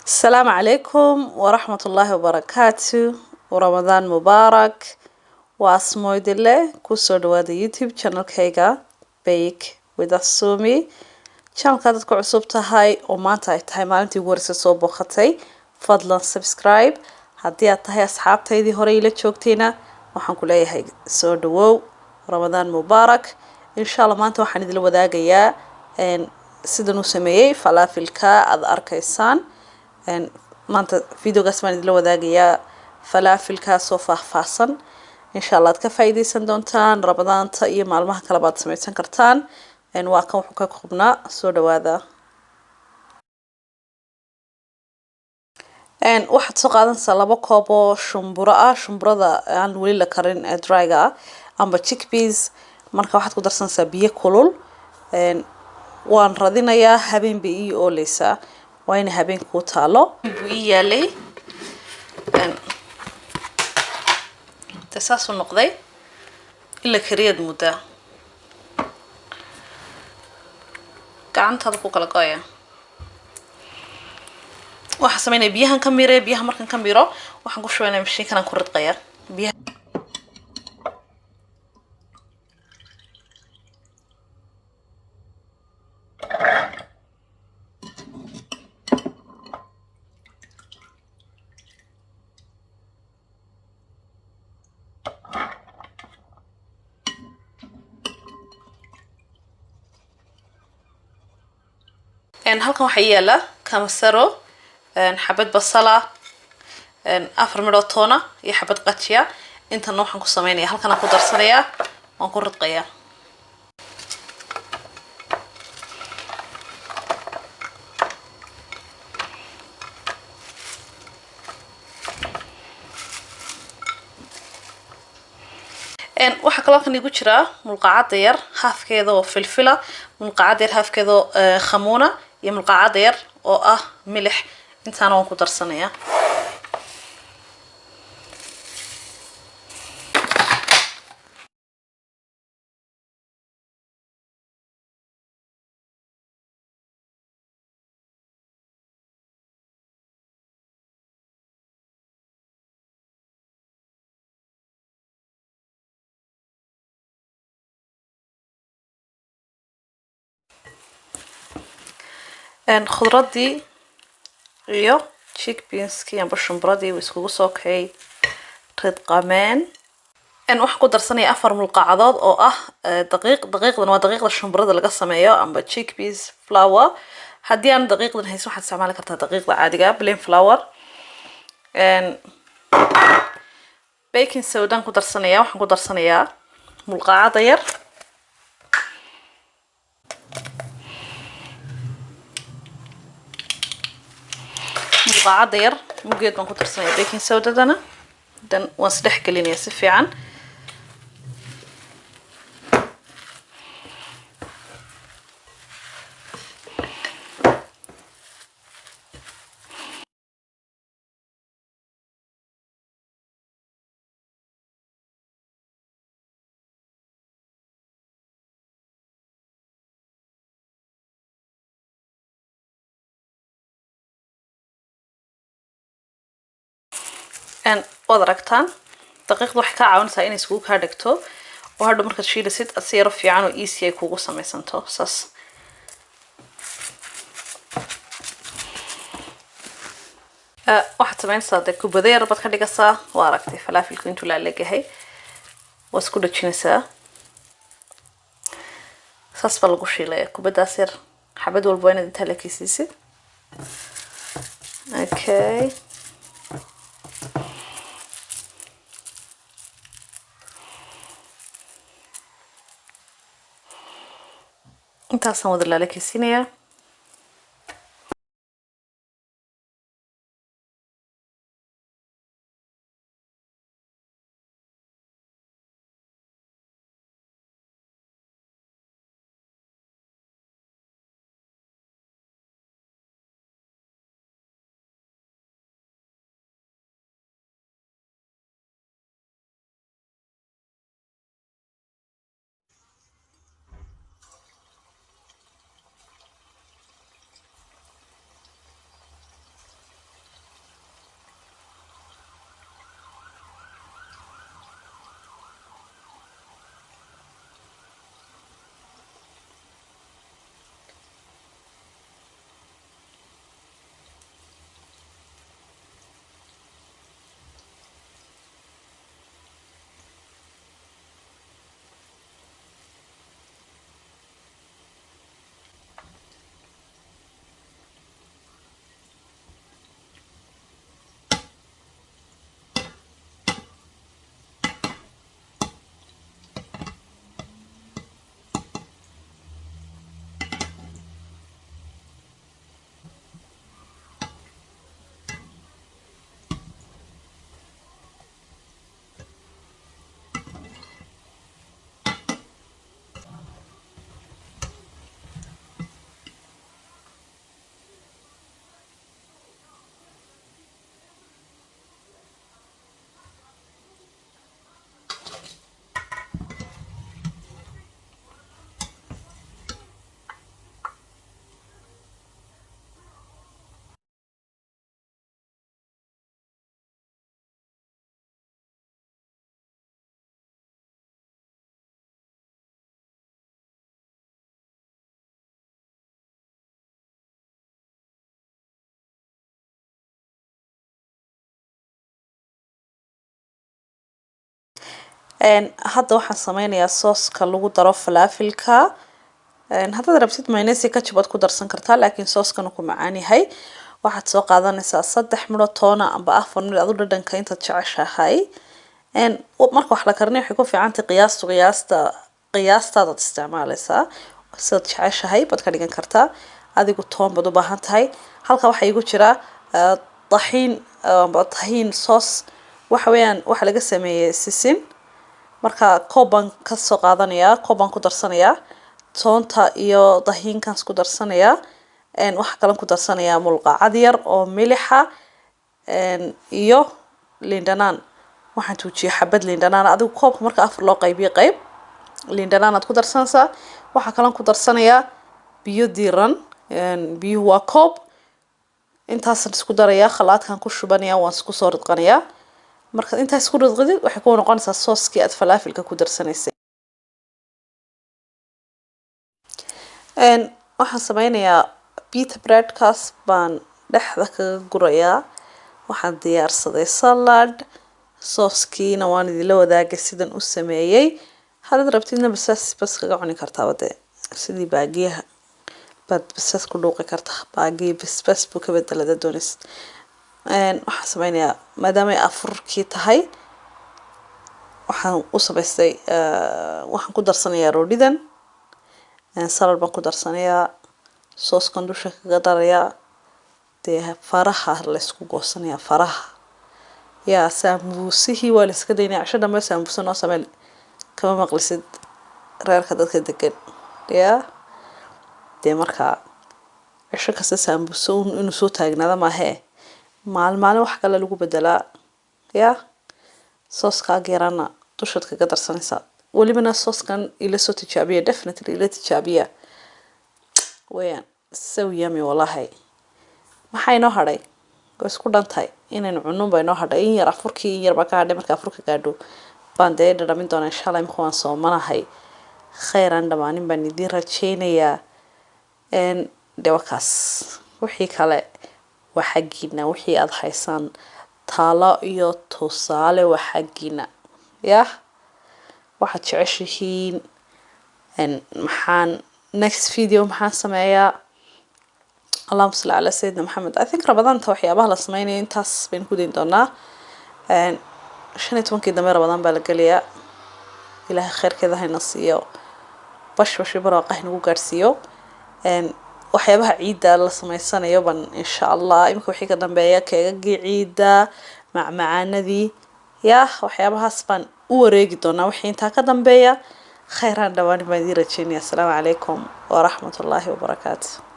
السلام عليكم ورحمة الله وبركاته ورمضان مبارك واسمو دله كسو دوادا يوتيوب channel كيغا Bake with Asumi channel ka dadku cusub tahay oo maanta ay tahay maalintii ugu horreysay soo booqatay fadlan subscribe haddii aad tahay asxaabtaydii hore ila joogtayna waxaan ku leeyahay soo dhawow Ramadaan Mubaarak insha Allah maanta waxaan idin wadaagayaa sidan uu sameeyay falafilka aad arkaysaan maanta videogaas baan idin wadaagayaa falafilka soo faahfaahsan insha Allah aad ka faa'iideysan doontaan Ramadaanta iyo maalmaha kale baad samaysan kartaan waa kan wuxuu ka koobnaa soo dhawaada waxaad soo qaadanaysaa 2 koob oo shumburo ah shumburada aan weli la karin ee dryga amba chickpeas marka waxaad ku darsanaysaa biyo kulul waan radinayaa habeen bay ii ooleysaa waa in habeen ku taalo buu ii yaalay tasaasu noqday ila kariyad mudda gacantada ku kala gooya waxa sameynay biyahan ka miiray biyaha markan ka miiro waxaan ku shubaynaa mishiinkan ku ridqaya biyaha halkan waxa yaala kamasaro xabad basala 4 midho toona iyo xabad qajiya inta waxaan ku sameeynaa halkan aan ku darsanayaa waan ku ridqayaa waxa kale kan igu jira mulqaacad yar haafkeeda oo filfila mulqaacad yar haafkeeda khamuuna iyo mulqaacad yar oo ah milix intaan waan ku darsanayaa khudradii iyo chickpeaskii amba shumburadii way iskugu soo kay ridqameen waxaan ku darsanayaa 4 mulqaacadood oo ah daqiiqdan waa daqiiqda shumburada laga sameeyo amba chickpeas flour haddii aan daqiiqdan haysan waxaad isticmaali kartaa daqiiqda caadiga plain flour baking soda ku darsanayaa waxaan ku darsanayaa mulqaacada yar mulqaacada yar mugeed baan ku darsanayaa baking sodadana dan waan isdhex gelinayaa si fiican waad aragtaan daqiiqdu waxay ka caawinaysaa inay iskugu kaa dhigto oo hadhow markaad shiilaysid si yaro fiican oo easy ay kugu samaysanto saas waxaad samaynaysaa dee kubada yar baad ka dhigaysaa waa aragtay falafilku intuu laalegahay waa isku dhajinaysaa saas baa lagu shiilaya kubadaas yar xabad walba waa inaad intaa la kisiisid okay intaasaan wada laala kisiinayaa hadda waxaan sameynayaa sooska lagu daro falafilka. haddaad rabtid mayonnaise ketchup waad ku darsan kartaa, laakiin sooskana ku macaan yahay. waxaad soo qaadanaysaa 3 midho toona amba 4 midho adu dhadhanka intaad jeceshahay. marka wax la karinayo waxay ku fiican tahay qiyaastaadaad isticmaalaysaa sidaad jeceshahay baad ka dhigan kartaa. adigu toon baad u baahan tahay. halka waxaa igu jira tahiin sauce. waxa weeyaan waxa laga sameeyay sisin. marka koob baan ka soo qaadanayaa, koob baan ku darsanayaa toonta iyo tahiinkan isku darsanayaa. waxa kale ku darsanayaa mulqacad yar oo milixa iyo liin dhanaan. waxaan tuujiyay xabad liin dhanaan. adigu koobka marka 4 loo qaybiyo qayb liin dhanaan aad ku darsanaysaa. waxa kale ku darsanayaa biyo diiran. biyuhu waa koob. intaasaan isku darayaa, khalaadkan ku shubanayaa, waan isku soo ridqanayaa. marka intaas isku ridqidid waxay ku noqonaysaa sooskii aad falafilka ku darsanaysay. waxaan sameynayaa pita breadkaas baan dhexda kaga gurayaa. waxaan diyaarsaday salad. sooskiina waan idinla wadaagay sidan u sameeyay. haddaad rabtidna bas kaga cuni kartaa wade sidii baagiyaha baad basas ku dhuuqi kartaa. baagiya bas buu ka bedelada doonis. waxaan sameynayaa maadaama ay afurkii tahay waxaan u samaystay waxaan ku darsanayaa roodhidan. salad baan ku darsanayaa, sooskan dusha kaga darayaa. dee faraha la isku goosanayaa faraha. yaa sambuusihii waa la iska daynaya. casho dhambe sambuusa noo samee kama maqlisid reerka dadka degan. yaa dee markaa casho kasta sambuusa inuu soo taagnaada maahee maalin wax kale lagu bedelaa. yaa sooskaaga yarana dushaad kaga darsanaysaa. welibana sooskan ila soo tijaabiya, definitely ila tijaabiya weeyaan. so yummy wallahi. maxaa inoo hadhay? way isku dhantahay inaynu cunun baa inoo hadhay. in yar afurkii in yar baa ka hadhay. marka afurka gaadho baan dee dhadhamin doonaa insha allah. imika waan soomanahay. khayran dhamaanin baan idiin rajaynayaa. dee wakaas wixii kale waa xaggiina. wixii aad haysaan talo iyo tusaale waa xaggiina. yah waxaad jeceshihiin maxaan next video maxaan sameeyaa. اللهم صل على سيدنا محمد. I think رمضان waxyaabaha la sameeyay intaas baan ku deyn doonaa. 15 dambe Ramadan baa la galiyaa. ilaahay khayrkeeda hayna siiyo. bash barwaaqo nagu gaarsiiyo. waxyaabaha ciida la sameysanayo ban insha Allah imika wixii ka dambeeya keega ciida macmacaanadii waxyaabahaas baan u wareegi doonaa wixii inta ka dambeeya. khayran dhawaan baan idin rajaynaya. Assalaamu calaykum wa rahmatullahi wa barakaatuh.